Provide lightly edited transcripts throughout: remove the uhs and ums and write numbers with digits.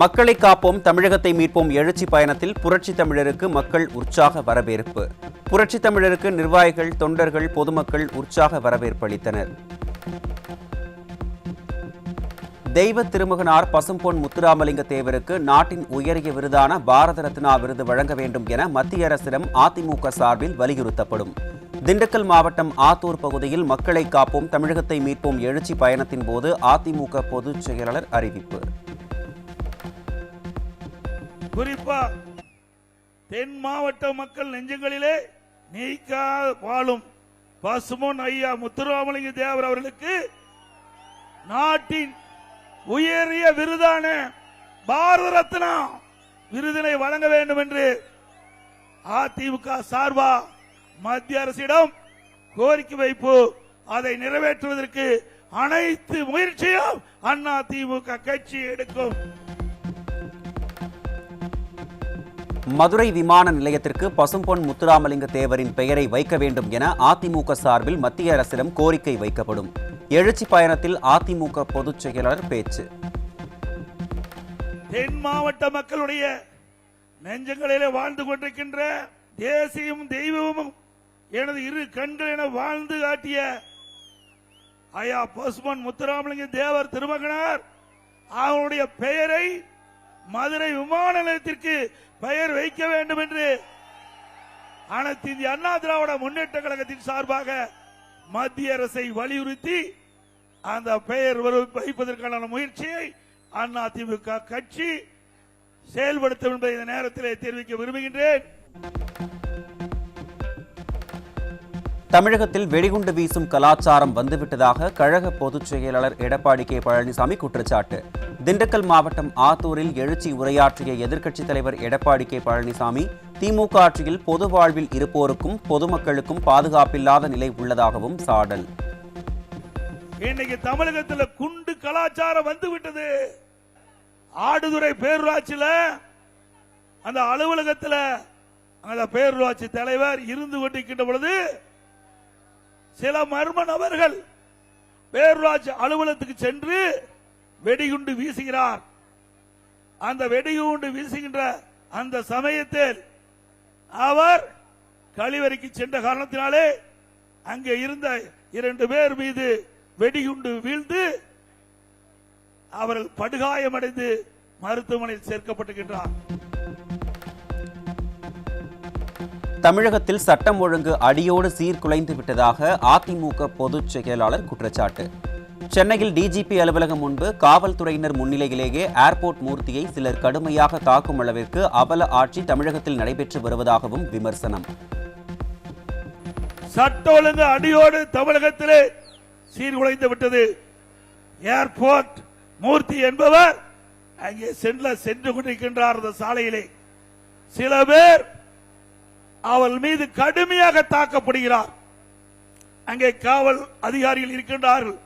மக்களை காப்போம் தமிழகத்தை மீட்போம் எழுச்சி பயணத்தில் புரட்சி தமிழருக்கு மக்கள் உற்சாக வரவேற்பு. புரட்சி தமிழருக்கு நிர்வாகிகள், தொண்டர்கள், பொதுமக்கள் உற்சாக வரவேற்பு அளித்தனர். தெய்வ திருமகனார் பசும்பொன் முத்துராமலிங்க தேவருக்கு நாட்டின் உயரிய விருதான பாரத ரத்னா விருது வழங்க வேண்டும் என மத்திய அரசிடம் அதிமுக சார்பில் வலியுறுத்தப்படும். திண்டுக்கல் மாவட்டம் ஆத்தூர் பகுதியில் மக்களை காப்போம் தமிழகத்தை மீட்போம் எழுச்சி பயணத்தின் போது அதிமுக பொதுச் செயலாளர் அறிவிப்பு. குறிப்பா தென் மாவட்ட மக்கள் நெஞ்சங்களிலே நீக்காத வாழும் பசும்பொன் ஐயா முத்துராமலிங்க தேவர் அவர்களுக்கு நாட்டின் உயரிய விருதான பாரத ரத்னா விருதினை வழங்க வேண்டும் என்று அதிமுக சார்பா மத்திய அரசிடம் கோரிக்கை வைப்பு. அதை நிறைவேற்றுவதற்கு அனைத்து முயற்சியும் அதிமுக கட்சி எடுக்கும். மதுரை விமான நிலையத்திற்கு பசும்பொன் முத்துராமலிங்க தேவரின் பெயரை வைக்க வேண்டும் என அதிமுக சார்பில் மத்திய அரசிடம் கோரிக்கை வைக்கப்படும். எழுச்சி பயணத்தில் அதிமுக பொதுச் செயலாளர் பேச்சு. தென் மாவட்ட மக்களுடைய நெஞ்சங்களிலே வாழ்ந்து கொண்டிருக்கின்ற தேசியமும் தெய்வமும் எனது இரு கண்கள் என வாழ்ந்து காட்டிய ஐயா பசும்பொன் முத்துராமலிங்க தேவர் திருமகனார் அவருடைய பெயரை மதுரை விமான நிலையத்திற்கு பெயர் வைக்க வேண்டும் என்று அனைத்து இந்திய அண்ணா திராவிட முன்னேற்ற கழகத்தின் சார்பாக மத்திய அரசை வலியுறுத்தி அந்த பெயர் வைப்பதற்கான முயற்சியை அதிமுக கட்சி செயல்படுத்தும் என்பதை இந்த நேரத்தில் தெரிவிக்க விரும்புகின்றேன். தமிழகத்தில் வெடிகுண்டு வீசும் கலாச்சாரம் வந்துவிட்டதாக கழக பொதுச் செயலாளர் எடப்பாடி கே பழனிசாமி குற்றச்சாட்டு. திண்டுக்கல் மாவட்டம் ஆத்தூரில் எழுச்சி உரையாற்றிய எதிர்க்கட்சித் தலைவர் எடப்பாடி கே பழனிசாமி திமுக ஆட்சியில் பொது வாழ்வில் இருப்போருக்கும் பொதுமக்களுக்கும் பாதுகாப்பில்லாத நிலை உள்ளதாகவும் சாடல். இன்னைக்கு தமிழகத்தில் குண்டு கலாச்சாரம் வந்துவிட்டது. ஆடுதுறை பேரூராட்சியில் அந்த அலுவலகத்தில் அந்த பேரூராட்சி தலைவர் இருந்து கொண்டிருக்கின்ற பொழுது சில மர்ம நபர்கள் பேரூராட்சி அலுவலகத்துக்கு சென்று வெடிகுண்டு வீசுகிறார். அந்த வெடிகுண்டு வீசுகின்ற அந்த சமயத்தில் அவர் கழிவறைக்கு சென்ற காரணத்தினாலே அங்கே இருந்த 2 பேர் மீது வெடிகுண்டு வீழ்ந்து அவர்கள் படுகாயமடைந்து மருத்துவமனையில் சேர்க்கப்பட்டிருக்கின்றார். தமிழகத்தில் சட்டம் ஒழுங்கு அடியோடு சீர்குலைந்து விட்டதாக அதிமுக பொதுச் செயலாளர் குற்றச்சாட்டு. சென்னையில் டிஜிபி அலுவலகம் முன்பு காவல்துறையினர் முன்னிலையிலேயே ஏர்போர்ட் மூர்த்தியை சிலர் கடுமையாக தாக்கும் அளவிற்கு அவல ஆட்சி தமிழகத்தில் நடைபெற்று வருவதாகவும் விமர்சனம். சட்ட ஒழுங்கு அடியோடு தமிழகத்திலே சீர்குலைந்து விட்டது. ஏர்போர்ட் மூர்த்தி என்பவர் அங்கே சென்று கொண்டிருக்கின்றார். அந்த சாலையிலே சில பேர் அவள் மீது கடுமையாக தாக்கப்படுகிறார். அங்கே காவல் அதிகாரிகள் இருக்கின்றார்கள்,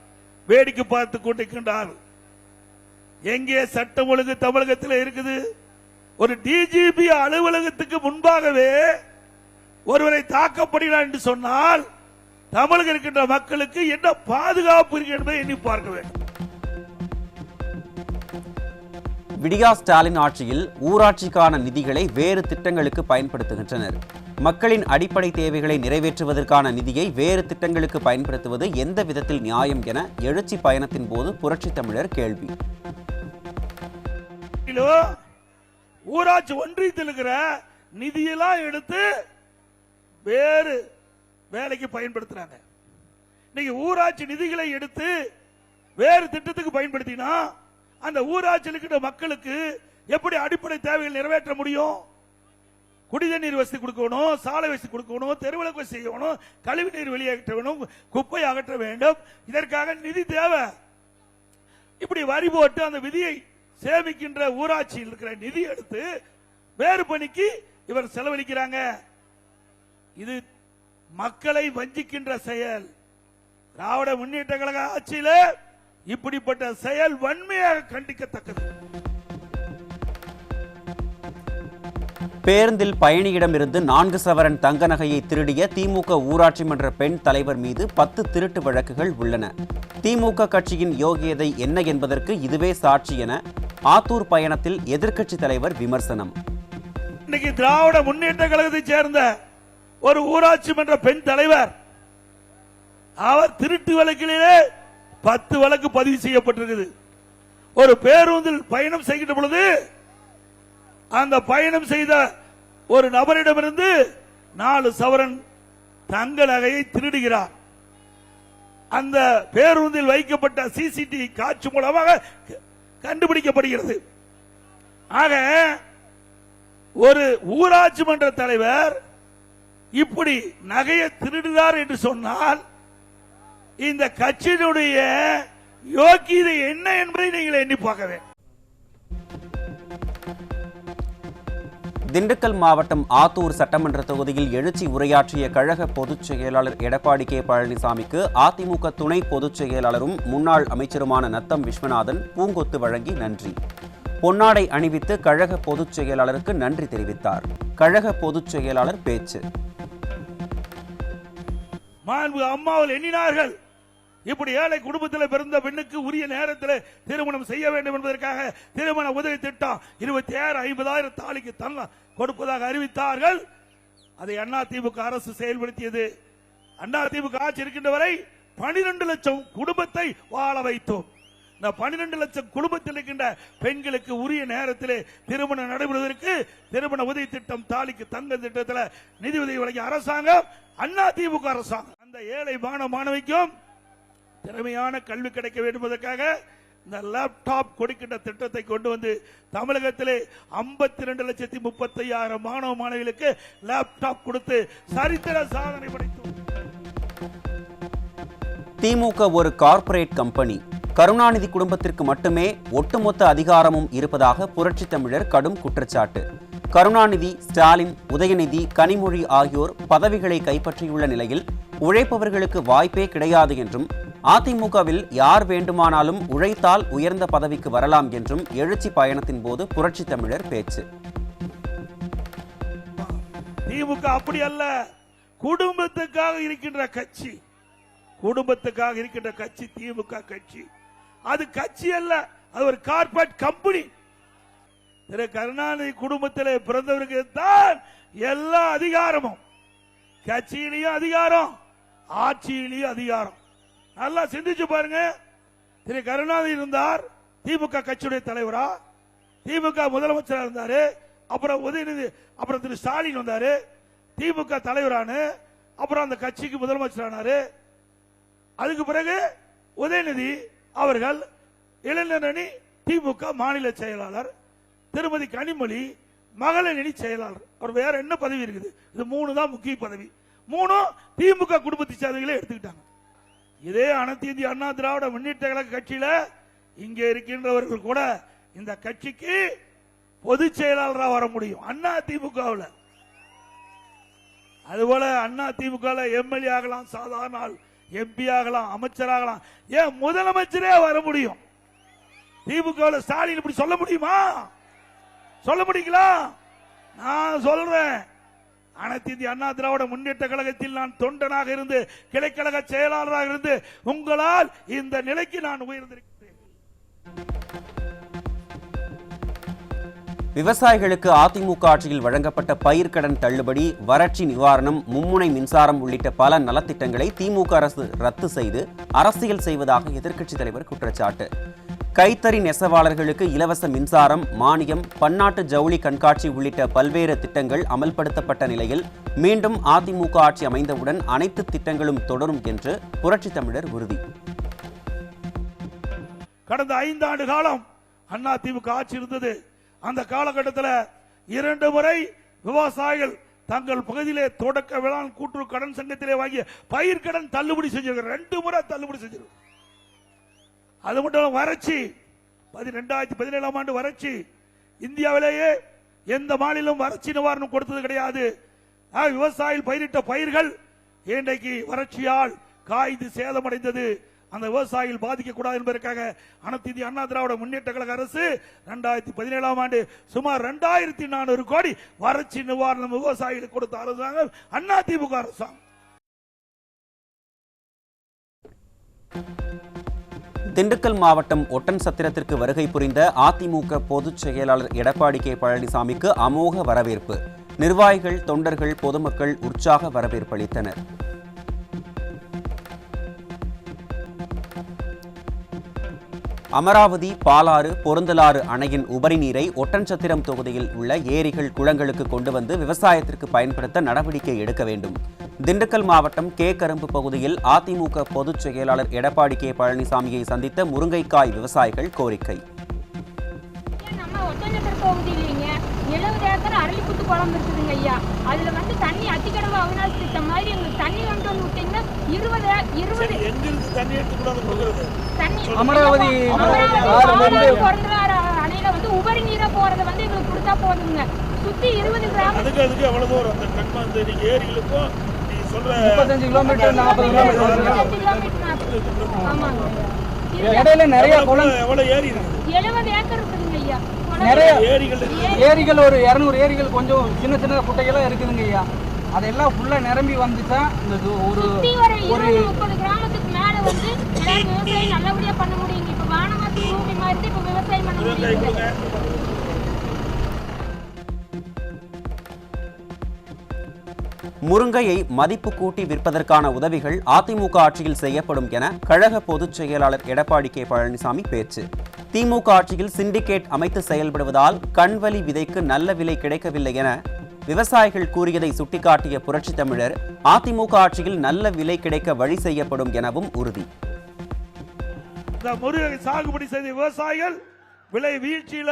வேடிக்கை பார்த்துக் கொண்டிருக்கின்றார்கள். எங்கே சட்டம் ஒழுங்கு தமிழகத்தில் இருக்குது? ஒரு டிஜிபி அலுவலகத்துக்கு முன்பாகவே ஒருவரை தாக்கப்படுகிறார் என்று சொன்னால் தமிழகம் இருக்கின்ற மக்களுக்கு என்ன பாதுகாப்பு இருக்கு என்பதை எண்ணி பார்க்க வேண்டும். விடியா ஸ்டாலின் ஆட்சியில் ஊராட்சிக்கான நிதிகளை வேறு திட்டங்களுக்கு பயன்படுத்துகின்றனர். மக்களின் அடிப்படை தேவைகளை நிறைவேற்றுவதற்கான நிதியை வேறு திட்டங்களுக்கு பயன்படுத்துவது எந்த விதத்தில் நியாயம் என எழுச்சி பயணத்தின் போது புரட்சி தமிழர் கேள்வி. ஊராட்சி ஒன்றியத்தில் இருக்கிற நிதியெல்லாம் எடுத்து வேறு வேலைக்கு பயன்படுத்துறாங்க. இன்னைக்கு ஊராட்சி நிதிகளை எடுத்து வேறு திட்டத்துக்கு பயன்படுத்தினா அந்த ஊராட்சியில் இருக்கிற மக்களுக்கு எப்படி அடிப்படை தேவைகள் நிறைவேற்ற முடியும்? குடிநீர் வசதி கொடுக்கணும், சாலை வசதி கொடுக்கணும், தெருவிளக்கு வசதி செய்யணும், கழிவு நீர் வெளியேற்ற வேண்டும், குப்பை அகற்ற வேண்டும். இதற்காக நிதி தேவை. இப்படி வரி போட்டு அந்த விதியை சேமிக்கின்ற ஊராட்சியில் இருக்கிற நிதி எடுத்து வேறு பணிக்கு இவர் செலவழிக்கிறாங்க. இது மக்களை வஞ்சிக்கின்ற செயல். திராவிட முன்னேற்ற கழக ஆட்சியில இப்படிப்பட்ட செயல் வன்மையாக கண்டிக்கத்தக்கது. பேருந்தில் பயணியிடமிருந்து 4 சவரன் தங்க நகையை திருடிய திமுக ஊராட்சி மன்ற பெண் தலைவர் மீது 10 திருட்டு வழக்குகள் உள்ளன. திமுக கட்சியின் யோகியதை என்ன என்பதற்கு இதுவே சாட்சி என ஆத்தூர் பயணத்தில் எதிர்க்கட்சி தலைவர் விமர்சனம். இன்னைக்கு திராவிட முன்னேற்ற கழகத்தை சேர்ந்த ஒரு ஊராட்சி மன்ற பெண் தலைவர், அவர் திருட்டு வழக்கிலே 10 வழக்கு பதிவு செய்யப்பட்டிருக்குது. ஒரு பேருந்தில் பயணம் செய்கின்ற பொழுது அந்த பயணம் செய்த ஒரு நபரிடமிருந்து 4 சவரன் தங்க நகையை திருடுகிறார். அந்த பேருந்தில் வைக்கப்பட்ட சிசிடிவி காட்சி மூலமாக கண்டுபிடிக்கப்படுகிறது. ஆக ஒரு ஊராட்சி மன்ற தலைவர் இப்படி நகையை திருடுகிறார் என்று சொன்னால் இந்த கட்சியினுடைய யோக்கியதை என்ன என்பதை நீங்கள் எண்ணி பார்க்க வேண்டும். திண்டுக்கல் மாவட்டம் ஆத்தூர் சட்டமன்ற தொகுதியில் எழுச்சி உரையாற்றிய கழக பொதுச் செயலாளர் எடப்பாடி கே பழனிசாமிக்கு அதிமுக துணை பொதுச் செயலாளரும் முன்னாள் அமைச்சருமான நத்தம் விஸ்வநாதன் பூங்கொத்து வழங்கி நன்றி. பொன்னாடை அணிவித்து கழக பொதுச் செயலாளருக்கு நன்றி தெரிவித்தார். கழக பொதுச் செயலாளர் பேச்சு. அம்மாவில் எண்ணினார்கள், இப்படி ஏழை குடும்பத்தில் பிறந்த பெண்ணுக்கு உரிய நேரத்தில் திருமணம் செய்ய வேண்டும் என்பதற்காக திருமண உதவி திட்டம் 26,50,000 தாலிக்கு தங்கம் கொடுப்பதாக அறிவித்தார்கள். அதை அதிமுக அரசு செயல்படுத்தியது. அதிமுக ஆட்சி இருக்கின்ற வரை 12 லட்சம் குடும்பத்தை வாழ வைத்தோம். இந்த 12 லட்சம் குடும்பத்தில் இருக்கின்ற பெண்களுக்கு உரிய நேரத்தில் திருமணம் நடைபெறுவதற்கு திருமண உதவி திட்டம், தாலிக்கு தங்க திட்டத்தில் நிதி உதவி வழங்கிய அரசாங்கம் அதிமுக அரசாங்கம். அந்த ஏழை மாணவிக்கும் திறமையான கல்வி கிடைக்க வேண்டும் என்பதற்காக இந்த லேப்டாப் கொடுக்கின்ற திட்டத்தை கொண்டு வந்து தமிழகத்திலே 52,35,000 மாணவ மாணவிகளுக்கு லேப்டாப் கொடுத்து சரித்திர சாதனை படைத்தோம். திமுக ஒரு கார்ப்பரேட் கம்பெனி. கருணாநிதி குடும்பத்திற்கு மட்டுமே ஒட்டுமொத்த அதிகாரமும் இருப்பதாக புரட்சித் தமிழர் கடும் குற்றச்சாட்டு. கருணாநிதி, ஸ்டாலின், உதயநிதி, கனிமொழி ஆகியோர் பதவிகளை கைப்பற்றியுள்ள நிலையில் உழைப்பவர்களுக்கு வாய்ப்பே கிடையாது என்றும், அதிமுகவில் யார் வேண்டுமானாலும் உழைத்தால் உயர்ந்த பதவிக்கு வரலாம் என்றும் எழுச்சி பயணத்தின் போது புரட்சித் தமிழர் பேச்சு. திமுக அப்படி அல்ல, குடும்பத்துக்காக இருக்கின்ற கட்சி. குடும்பத்துக்காக இருக்கின்ற கட்சி திமுக கட்சி. அது கட்சி அல்ல, அது ஒரு கார்ப்பரேட் கம்பெனி. திரு கருணாநிதி குடும்பத்திலே பிறந்தவருக்கு தான் எல்லா அதிகாரமும். கட்சியிலையும் அதிகாரம், ஆட்சியிலையும் அதிகாரம். நல்லா சிந்திச்சு பாருங்க. திரு கருணாநிதி இருந்தார், திமுக கட்சியுடைய தலைவரா, திமுக முதலமைச்சராக இருந்தாரு. அப்புறம் உதயநிதி, அப்புறம் திரு ஸ்டாலின் வந்தாரு, திமுக தலைவரான, அப்புறம் அந்த கட்சிக்கு முதலமைச்சரானாரு. அதுக்கு பிறகு உதயநிதி அவர்கள் இளைஞர் அணி திமுக மாநில செயலாளர், திருமதி கனிமொழி மகளிர் அணி செயலாளர். அவர் வேற என்ன பதவி இருக்குது? இது 3 தான் முக்கிய பதவி. 3 திமுக குடும்பத்தை சேர்ந்தவர்களே எடுத்துக்கிட்டாங்க. இதே அனைத்து இந்திய அண்ணா திராவிட முன்னேற்ற கழக கட்சியில இங்கே இருக்கின்றவர்கள் கூட இந்த கட்சிக்கு பொதுச் செயலாளராக வர முடியும். அண்ணா திமுகவில் அதுபோல அண்ணா திமுக எம்எல்ஏ ஆகலாம், சாதாரண எம்பி ஆகலாம், அமைச்சராகலாம், ஏன் முதலமைச்சரே வர முடியும். திமுக ஸ்டாலின் இப்படி சொல்ல முடியுமா? சொல்ல முடியுங்களா? நான் சொல்றேன், அனைத்து இந்திய அண்ணா திராவிட முன்னேற்ற கழகத்தில் நான் தொண்டனாக இருந்து கிளைக்கழக செயலாளராக இருந்து உங்களால் இந்த நிலைக்கு நான் உயர்ந்திருக்கிறேன். விவசாயிகளுக்கு அதிமுக ஆட்சியில் வழங்கப்பட்ட பயிர்க்கடன் தள்ளுபடி, வறட்சி நிவாரணம், மும்முனை மின்சாரம் உள்ளிட்ட பல நலத்திட்டங்களை திமுக அரசு ரத்து செய்து அரசியல் செய்வதாக எதிர்க்கட்சித் தலைவர் குற்றச்சாட்டு. கைத்தறி நெசவாளர்களுக்கு இலவச மின்சாரம், மானியம், பன்னாட்டு ஜவுளி கண்காட்சி உள்ளிட்ட பல்வேறு திட்டங்கள் அமல்படுத்தப்பட்ட நிலையில் மீண்டும் அதிமுக ஆட்சி அமைந்தவுடன் அனைத்து திட்டங்களும் தொடரும் என்று புரட்சித் தமிழர் உறுதி. கடந்த 5 ஆண்டு காலம் அதிமுக ஆட்சி இருந்தது. அந்த காலகட்டத்தில் 2 முறை விவசாயிகள் தங்கள் பகுதியிலே தொடக்க வேளாண் கூட்டுறவு கடன் சங்கத்திலே வாங்கிய பயிர்க்கடன் தள்ளுபடி செஞ்சிருக்க. 2 முறை தள்ளுபடி செஞ்சிருக்க. அது மட்டும் வறட்சி, 2017ஆம் ஆண்டு வறட்சி, இந்தியாவிலேயே எந்த மாநிலம் வறட்சி நிவாரணம் கொடுத்தது கிடையாது. விவசாயிகள் பயிரிட்ட பயிர்கள் இன்றைக்கு வறட்சியால் காய்ந்து சேதமடைந்தது. அந்த விவசாயிகள் பாதிக்கக்கூடாது என்பதற்காக அனைத்து இந்திய அண்ணா திராவிட முன்னேற்ற கழக அரசு 2017ஆம் ஆண்டு சுமார் 2400 கோடி வறட்சி நிவாரணம் விவசாயிகளுக்கு கொடுத்த அரசாங்கம் அதிமுக அரசாங்கம். திண்டுக்கல் மாவட்டம் ஒட்டன்சத்திரத்திற்கு வருகை புரிந்த அதிமுக பொதுச் செயலாளர் எடப்பாடி கே பழனிசாமிக்கு அமோக வரவேற்பு. நிர்வாகிகள், தொண்டர்கள், பொதுமக்கள் உற்சாக வரவேற்பு அளித்தனர். அமராவதி, பாலாறு, பொருந்தலாறு அணையின் உபரி நீரை ஒட்டன்சத்திரம் தொகுதியில் உள்ள ஏரிகள், குளங்களுக்கு கொண்டு வந்து விவசாயத்திற்கு பயன்படுத்த நடவடிக்கை எடுக்க வேண்டும். திண்டுக்கல் மாவட்டம் கே கரும்பு பகுதியில் அதிமுக பொதுச் செயலாளர் எடப்பாடி கே பழனிசாமியை சந்தித்த முருங்கைக்காய் விவசாயிகள் கோரிக்கை. அரளிப்புத்து குளம் இருக்குதுங்க ஐயா, அதுல வந்து தண்ணி அத்திக்கடவு அவினாசி திட்டம் மாதிரி எங்களுக்கு தண்ணி கொண்டு வந்து விட்டீங்கன்னா 20 அமராவதி பொருந்தலாறு அணையில வந்து உபரி நீரை போறத வந்து எங்களுக்கு கொடுத்தா போதுங்க. சுத்தி 20 கிராமம் எவ்வளவு தூரம் அந்த கண்மாந்து ஏரிகளுக்கும் 35 கிலோமீட்டர் 40 கிலோமீட்டர். ஆமாங்க. இடையில நிறைய குளம், எவ்வளவு ஏரி இருக்கு? 70 ஏக்கர் இருக்குதுங்க ஐயா. நிறைய ஏரிகள், ஒரு 200 ஏரிகள், கொஞ்சம் சின்ன சின்ன குட்டைகள்லாம் இருக்குதுங்க ஐயா. அதெல்லாம் ஃபுல்லா நிரம்பி வந்துச்சா இந்த ஒரு 30 கிராமத்துக்கு மேல வந்து விவசாயம் நல்லபடியா பண்ண முடியுங்க. இப்ப வானமாத்தி பூமி மாதிரி இப்ப விவசாயம் பண்ண முடியுங்க. முருங்கையை மதிப்பு கூட்டி விற்பதற்கான உதவிகள் அதிமுக ஆட்சியில் செய்யப்படும் என கழக பொதுச் செயலாளர் எடப்பாடி கே பழனிசாமி பேச்சு. திமுக ஆட்சியில் சிண்டிகேட் அமைத்து செயல்படுவதால் கண்வலி விதைக்கு நல்ல விலை கிடைக்கவில்லை என விவசாயிகள் கூறியதை சுட்டிக்காட்டிய புரட்சித் தமிழர், அதிமுக ஆட்சியில் நல்ல விலை கிடைக்க வழி செய்யப்படும் எனவும் உறுதி. இந்த முருங்கை சாகுபடி செய்த விவசாயிகள் விலை வீழ்ச்சியில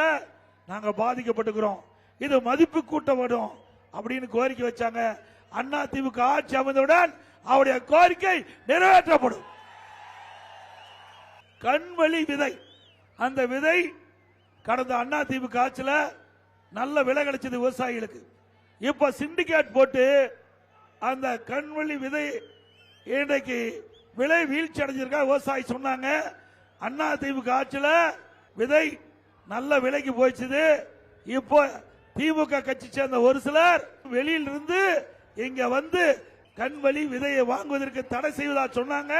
நாங்க பாதிக்கப்பட்டுக்கிறோம், இது மதிப்பு கூட்டப்படும் அப்படின்னு கோரிக்கை வச்சாங்க. அதிமுக ஆட்சி அமைந்தவுடன் அவருடைய கோரிக்கை நிறைவேற்றப்படும். கண்வலி விதை, அந்த விதை கடந்த அதிமுக ஆட்சியில நல்ல விலை கிடைச்சது விவசாயிகளுக்கு. இப்ப சிண்டிகேட் போட்டு அந்த கண்வலி விதை இன்றைக்கு விலை வீழ்ச்சி அடைஞ்சிருக்கா விவசாயி சொன்னாங்க. அதிமுக ஆட்சியில விதை நல்ல விலைக்கு போயிடுச்சு. இப்போ திமுக கட்சி சேர்ந்த ஒரு சிலர் வெளியில் இருந்து இங்க வந்து கண்வலி விதையை வாங்குவதற்கு தடை செய்வதா சொன்னாங்க.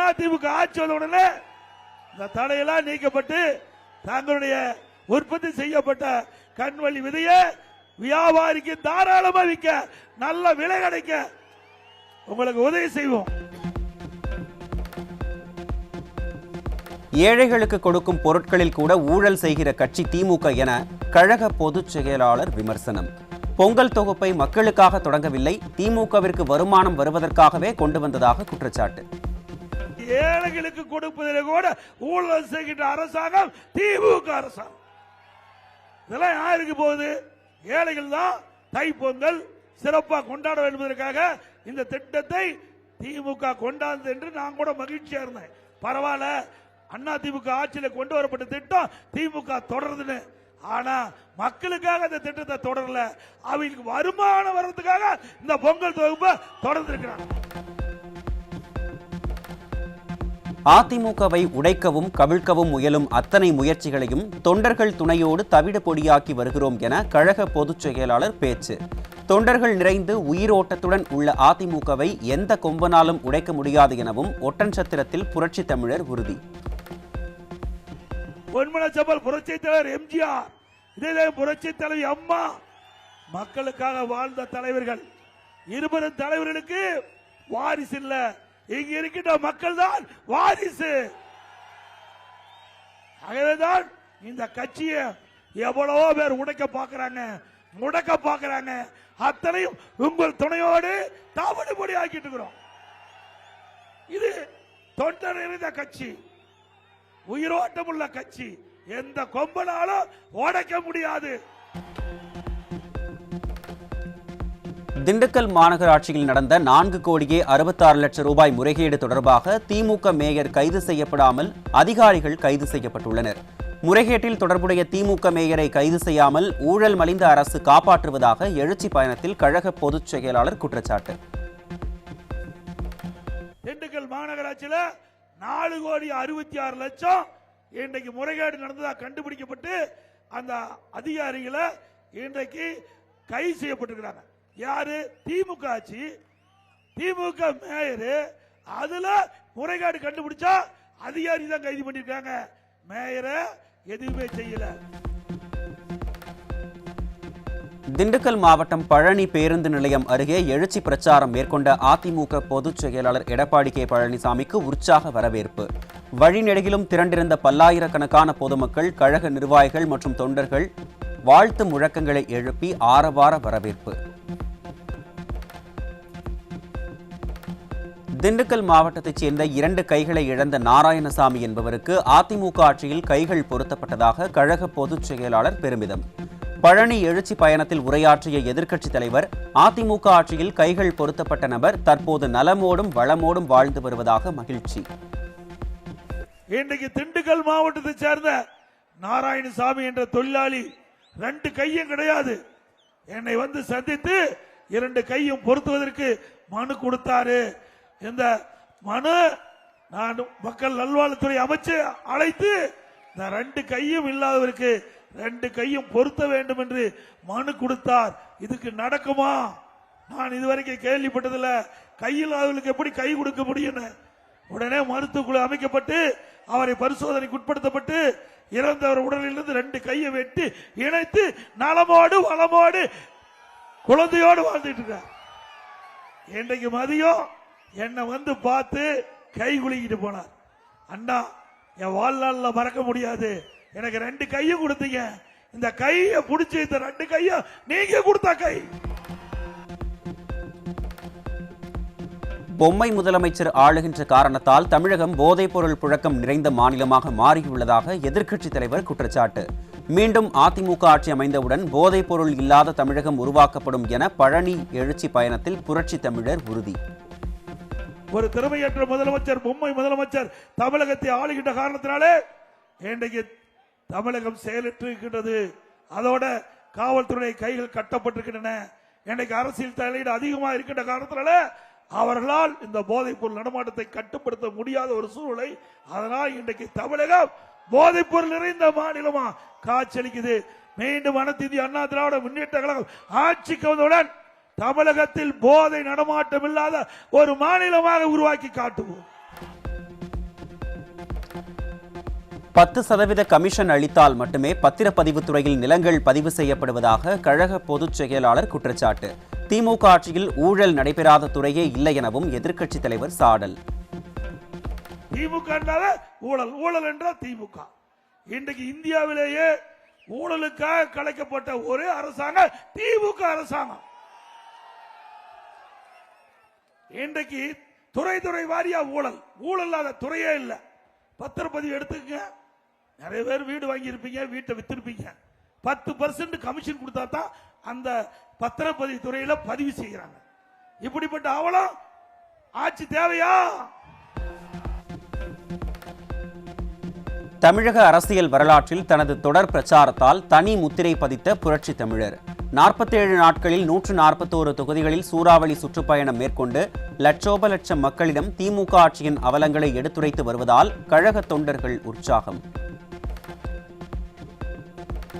அதிமுக ஆட்சி வந்த உடனே இந்த தடையெல்லாம் நீக்கப்பட்டு தங்களுடைய உற்பத்தி செய்யப்பட்ட கண்வலி விதையை வியாபாரிக்கு தாராளமா விற்க, நல்ல விலை கிடைக்க உங்களுக்கு உதவி செய்வோம். ஏழைகளுக்கு கொடுக்கும் பொருட்களில் கூட ஊழல் செய்கிற கட்சி திமுக என கழக பொதுச் செயலாளர் விமர்சனம். பொங்கல் தொகுப்பை மக்களுக்காக தொடங்கவில்லை, திமுகவிற்கு வருமானம் வருவதற்காகவே கொண்டு வந்ததாக குற்றச்சாட்டு. ஏழைகளுக்கு கொடுப்பதில் கூட ஊழல் செய்கின்ற அரசாங்கம் திமுக அரசாங்கம். இதெல்லாம் யாருக்கு போகுது? ஏழைகள் தான் தை பொங்கல் சிறப்பாக கொண்டாட வேண்டும் என்பதற்காக இந்த திட்டத்தை திமுக கொண்டாந்தது என்று நான் கூட மகிழ்ச்சியா இருந்தேன். பரவாயில்ல, அதிமுக ஆட்சியில் கொண்டு வரப்பட்ட திட்டம் திமுக தொடருதுன்னு. ஆனா மக்களுக்காக இந்த திட்டத்தை தொடரல, அவங்களுக்கு வருமானம் வர்றதுக்காக இந்த பொங்கல் தொகுப்பை தொடர்ந்திருக்கிறாங்க. அதிமுகவை உடைக்கவும் கவிழ்க்கவும் முயலும் அத்தனை முயற்சிகளையும் தொண்டர்கள் துணையோடு தவிடு பொடியாக்கி வருகிறோம் என கழக பொதுச் செயலாளர் பேச்சு. தொண்டர்கள் நிறைந்து உயிரோட்டத்துடன் உள்ள அதிமுகவை எந்த கொம்பனாலும் உடைக்க முடியாது எனவும் ஒட்டன்சத்திரத்தில் புரட்சித் தமிழர் உறுதி. பொன்மனச்செம்மல் புரட்சித் தலைவர் எம்ஜிஆர், இதே புரட்சித் தலைவி அம்மா மக்களுக்காக வாழ்ந்த தலைவர்கள். இருவரும் தலைவர்களுக்கு வாரிசு இல்ல, இங்க இருக்கின்ற மக்கள் தான் வாரிசு. ஆகவேதான் இந்த கட்சியை எவ்வளவோ பேர் உடைக்க பார்க்கிறாங்க, முடக்க பார்க்கிறாங்க. அத்தனையும் உங்கள் துணையோடு தாவடுபடி ஆக்கிட்டு இருக்கிறோம். இது தொண்டர் நிறைந்த கட்சி, உயிரோட்டம் உள்ள கட்சி, எந்த கொம்பனாலும் உடைக்க முடியாது. திண்டுக்கல் மாநகராட்சியில் நடந்த 4 கோடியே 66 லட்சம் ரூபாய் முறைகேடு தொடர்பாக திமுக மேயர் கைது செய்யப்படாமல் அதிகாரிகள் கைது செய்யப்பட்டுள்ளனர். முறைகேட்டில் தொடர்புடைய திமுக மேயரை கைது செய்யாமல் ஊழல் மலிந்த அரசு காப்பாற்றுவதாக எழுச்சி பயணத்தில் கழக பொதுச் செயலாளர் குற்றச்சாட்டு. திண்டுக்கல் மாநகராட்சியில் 4 கோடி 66 லட்சம் இன்றைக்கு முறைகேடு நடந்ததாக கண்டுபிடிக்கப்பட்டு அந்த அதிகாரிகளை இன்றைக்கு கைது செய்யப்பட்டிருக்கிறாங்க. யாரு? திமுக ஆட்சி, திமுக மேயர். அதுல முறைகேடு கண்டுபிடிச்சா அதிகாரி தான் கைது பண்ணிருக்காங்க, மேயரை எதுவுமே செய்யல. திண்டுக்கல் மாவட்டம் பழனி பேருந்து நிலையம் அருகே எழுச்சி பிரச்சாரம் மேற்கொண்ட அதிமுக பொதுச் செயலாளர் எடப்பாடி கே பழனிசாமிக்கு உற்சாக வரவேற்பு. வழிநெடுகிலும் திரண்டிருந்த பல்லாயிரக்கணக்கான பொதுமக்கள், கழக நிர்வாகிகள் மற்றும் தொண்டர்கள் வாழ்த்து முழக்கங்களை எழுப்பி ஆரவார வரவேற்பு. திண்டுக்கல் மாவட்டத்தைச் சேர்ந்த 2 கைகளை இழந்த நாராயணசாமி என்பவருக்கு அதிமுக ஆட்சியில் கைகள் பொருத்தப்பட்டதாக கழக பொதுச் செயலாளர் பெருமிதம். பழனி எழுச்சி பயணத்தில் உரையாற்றிய எதிர்க்கட்சித் தலைவர், அதிமுக ஆட்சியில் கைகள் பொருத்தப்பட்ட நபர் தற்போது நலமோடும் வளமோடும் வாழ்ந்து வருவதாக மகிழ்ச்சி. இன்றைக்கு திண்டுக்கல் மாவட்டத்தை சேர்ந்த நாராயணசாமி என்ற தொழிலாளி 2 கையும் கிடையாது, என்னை வந்து சந்தித்து 2 கையும் பொருத்துவதற்கு மனு கொடுத்தாரு. இந்த மனு நான் மக்கள் நல்வாழ்வுத்துறை அமைச்சு அழைத்து இந்த 2 கையும் இல்லாதவருக்கு 2 கையும் பொருத்த வேண்டும் என்று மனு கொடுத்தார். இதுக்கு நடக்குமா? நான் இதுவரைக்கும் கேள்விப்பட்டதில்ல. கையில்லாதவர்களுக்கு எப்படி கை கொடுக்க முடியும்? உடனே மருத்துவக்குழு அமைக்கப்பட்டு அவரை பரிசோதனைக்கு உட்படுத்தப்பட்டு இறந்தவர் உடலிலிருந்து 2 கையை வெட்டி இணைத்து நலமோடு வளமோடு குழந்தையோடு வாழ்ந்துட்டு இருக்கார். இன்றைக்கு மதியம் என்னை வந்து பார்த்து கை குலுக்கிட்டு போனார். அண்ணா, என் வாழ்நாளில் மறக்க முடியாது, எனக்கு 2 கையும் கொடுத்தீங்க, இந்த கையை பிடிச்சி இந்த 2 கையும் நீங்க கொடுத்த கை. பொம்மை முதலமைச்சர் ஆளுகின்ற காரணத்தால் தமிழகம் போதைப்பொருள் புழக்கம் நிறைந்த மாநிலமாக மாறியுள்ளதாக எதிர்க்கட்சித் தலைவர் குற்றச்சாட்டு. மீண்டும் அதிமுக ஆட்சி அமைந்தவுடன் போதைப்பொருள் இல்லாத தமிழகம் உருவாக்கப்படும் என பழனி எழுச்சி பயணத்தில் புரட்சி தமிழர் உறுதி. ஒரு திறமையற்ற முதலமைச்சர், பொம்மை முதலமைச்சர் தமிழகத்தை ஆளுகின்ற காரணத்தினாலே இன்றைக்கு தமிழகம் செயலற்று இருக்கின்றது. அதோட காவல்துறை கைகள் கட்டப்பட்டிருக்கின்றன. இன்றைக்கு அரசியல் தலையீடு அதிகமாக இருக்கின்ற காரணத்தினால அவர்களால் இந்த போதைப் பொருள் நடமாட்டத்தை கட்டுப்படுத்த முடியாத ஒரு சூழ்நிலை. அதனால் இன்றைக்கு தமிழகம் போதைப் பொருள் நிறைந்த மாநிலமா காட்சியளிக்குது. மீண்டும் அனைத்து இந்திய அண்ணா திராவிட முன்னேற்ற கழகம் ஆட்சிக்கு வந்தவுடன் தமிழகத்தில் போதை நடமாட்டம் இல்லாத ஒரு மாநிலமாக உருவாக்கி காட்டுவோம். 10% கமிஷன் அளித்தால் மட்டுமே பத்திரப்பதிவு துறையில் நிலங்கள் பதிவு செய்யப்படுவதாக கழக பொதுச் செயலாளர் குற்றச்சாட்டு. திமுக ஆட்சியில் ஊழல் நடைபெறாத துறையே இல்லை எனவும் எதிர்க்கட்சித் தலைவர் சாடல். திமுக என்றாலே ஊழல், ஊழல் என்றால் திமுக. இன்றைக்கு இந்தியாவிலேயே ஊழலுக்காக கலைக்கப்பட்ட ஒரே அரசாங்கம் திமுக அரசாங்கம். இன்றைக்கு துறை வாரியா ஊழல், ஊழல் இல்லாத துறையே இல்லை. பத்திரப்பதிவு எடுத்துக்க, நிறைய பேர் வீடு வாங்கி இருப்பீங்க, வீட்டை வித்திருப்பீங்க. 10% கமிஷன் கொடுத்தா தான் அந்த பத்திரப்பதிவு துறையில பதிவு செய்கிறாங்க. இப்படிப்பட்ட அவலம் ஆட்சி தேவையா? தமிழக அரசியல் வரலாற்றில் தனது தொடர் பிரச்சாரத்தால் தனி முத்திரை பதித்த புரட்சி தமிழர் 47 நாட்களில் 141 தொகுதிகளில் சூறாவளி சுற்றுப்பயணம் மேற்கொண்டு லட்சோப லட்சம் மக்களிடம் திமுக ஆட்சியின் அவலங்களை எடுத்துரைத்து வருவதால் கழக தொண்டர்கள் உற்சாகம்.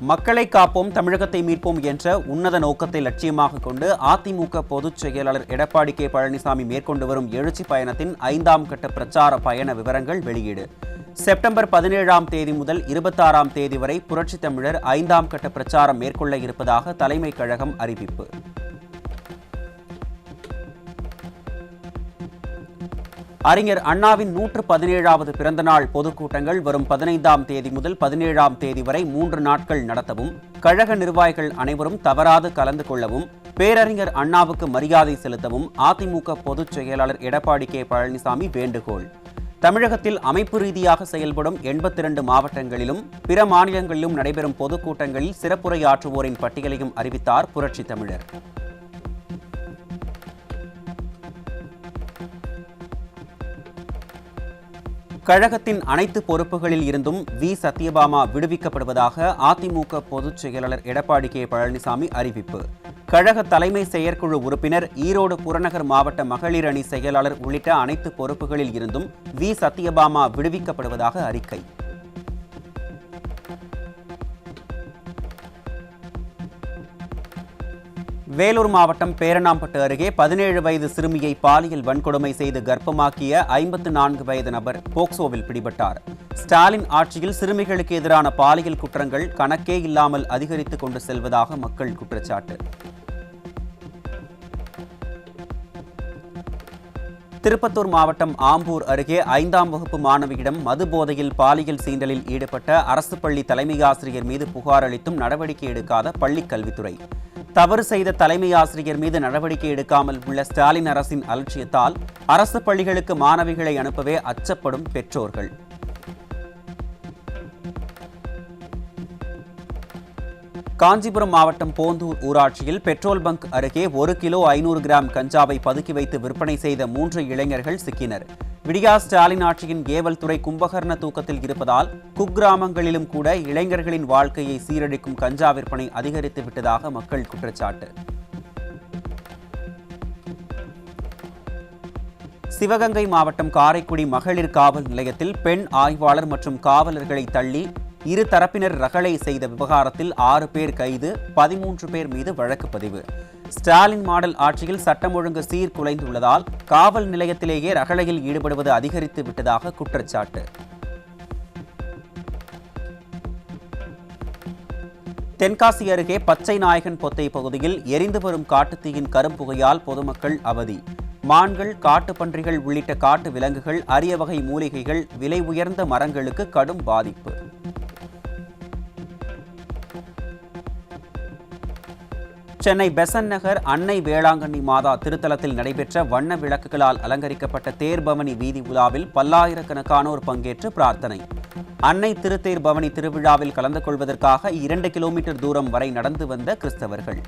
மக்களை காப்போம், தமிழகத்தை மீட்போம் என்ற உன்னத நோக்கத்தை லட்சியமாக கொண்டு அதிமுக பொதுச் செயலாளர் எடப்பாடி கே பழனிசாமி மேற்கொண்டு வரும் எழுச்சி பயணத்தின் 5ஆம் கட்ட பிரச்சார பயண விவரங்கள் வெளியீடு. செப்டம்பர் 17ஆம் தேதி முதல் 26ஆம் தேதி வரை புரட்சி தமிழர் 5ஆம் கட்ட பிரச்சாரம் மேற்கொள்ள இருப்பதாக தலைமை கழகம் அறிவிப்பு. அறிஞர் அண்ணாவின் 117வது பிறந்தநாள் பொதுக்கூட்டங்கள் வரும் 15ஆம் தேதி முதல் 17ஆம் தேதி வரை 3 நாட்கள் நடத்தவும், கழக நிர்வாகிகள் அனைவரும் தவறாது கலந்து கொள்ளவும், பேரறிஞர் அண்ணாவுக்கு மரியாதை செலுத்தவும் அதிமுக பொதுச் செயலாளர் எடப்பாடி கே பழனிசாமி வேண்டுகோள். தமிழகத்தில் அமைப்பு ரீதியாக செயல்படும் 82 மாவட்டங்களிலும் பிற மாநிலங்களிலும் நடைபெறும் பொதுக்கூட்டங்களில் சிறப்புரையாற்றுவோரின் பட்டியலையும் அறிவித்தார் புரட்சி தமிழர். கழகத்தின் அனைத்து பொறுப்புகளில் இருந்தும் வி. சத்யபாமா விடுவிக்கப்படுவதாக அதிமுக பொதுச் செயலாளர் எடப்பாடி கே பழனிசாமி அறிவிப்பு. கழக தலைமை செயற்குழு உறுப்பினர், ஈரோடு புறநகர் மாவட்ட மகளிர் அணி செயலாளர் உள்ளிட்ட அனைத்து பொறுப்புகளில் இருந்தும் வி. சத்யபாமா விடுவிக்கப்படுவதாக அறிக்கை. வேலூர் மாவட்டம் பேரணாம்பட்டு அருகே 17 வயது சிறுமியை பாலியல் வன்கொடுமை செய்து கர்ப்பமாக்கிய 54 வயது நபர் போக்சோவில் பிடிபட்டார். ஸ்டாலின் ஆட்சியில் சிறுமிகளுக்கு எதிரான பாலியல் குற்றங்கள் கணக்கே இல்லாமல் அதிகரித்துக் கொண்டு செல்வதாக மக்கள் குற்றச்சாட்டு. திருப்பத்தூர் மாவட்டம் ஆம்பூர் அருகே 5ஆம் வகுப்பு மாணவியிடம் மது போதையில் பாலியல் சீண்டலில் ஈடுபட்ட அரசு பள்ளி தலைமை ஆசிரியர் மீது புகார் அளித்தும் நடவடிக்கை எடுக்காத பள்ளிக் கல்வித்துறை. தவறு செய்த தலைமை ஆசிரியர் மீது நடவடிக்கை எடுக்காமல் உள்ள ஸ்டாலின் அரசின் அலட்சியத்தால் அரசு பள்ளிகளுக்கு மாணவிகளை அனுப்பவே அச்சப்படும் பெற்றோர்கள். காஞ்சிபுரம் மாவட்டம் போந்தூர் ஊராட்சியில் பெட்ரோல் பங்க் அருகே 1 கிலோ 500 கிராம் கஞ்சாவை பதுக்கி வைத்து விற்பனை செய்த 3 இளைஞர்கள் சிக்கினர். விடியா ஸ்டாலின் ஆட்சியின் ஏவல் துறை கும்பகர்ண தூக்கத்தில் இருப்பதால் குக்கிராமங்களிலும் கூட இளைஞர்களின் வாழ்க்கையை சீரழிக்கும் கஞ்சா விற்பனை அதிகரித்து விட்டதாக மக்கள் குற்றச்சாட்டு. சிவகங்கை மாவட்டம் காரைக்குடி மகளிர் காவல் நிலையத்தில் பெண் ஆய்வாளர் மற்றும் காவலர்களை தள்ளி இரு தரப்பினர் ரகளை செய்த விவகாரத்தில் 6 பேர் கைது, 13 பேர் மீது வழக்கு பதிவு. ஸ்டாலின் மாடல் ஆட்சியில் சட்டம் ஒழுங்கு சீர்குலைந்துள்ளதால் காவல் நிலையத்திலேயே ரகளையில் ஈடுபடுவது அதிகரித்து விட்டதாக குற்றச்சாட்டு. தென்காசி அருகே பச்சை நாயகன் பொத்தை பகுதியில் எரிந்து வரும் காட்டுத்தீயின் கரும்புகையால் பொதுமக்கள் அவதி. மான்கள், காட்டுப்பன்றிகள் உள்ளிட்ட காட்டு விலங்குகள், அரிய வகை மூலிகைகள், விலை உயர்ந்த மரங்களுக்கு கடும் பாதிப்பு. சென்னை பெசன்ட் நகர் அன்னை வேளாங்கண்ணி மாதா திருத்தலத்தில் நடைபெற்ற வண்ண விளக்குகளால் அலங்கரிக்கப்பட்ட தேர்பவனி வீதி உலாவில் பல்லாயிரக்கணக்கானோர் பங்கேற்று பிரார்த்தனை. அன்னை திருத்தேர் பவனி திருவிழாவில் கலந்து கொள்வதற்காக 2 கிலோமீட்டர் தூரம் வரை நடந்து வந்த கிறிஸ்தவர்கள்.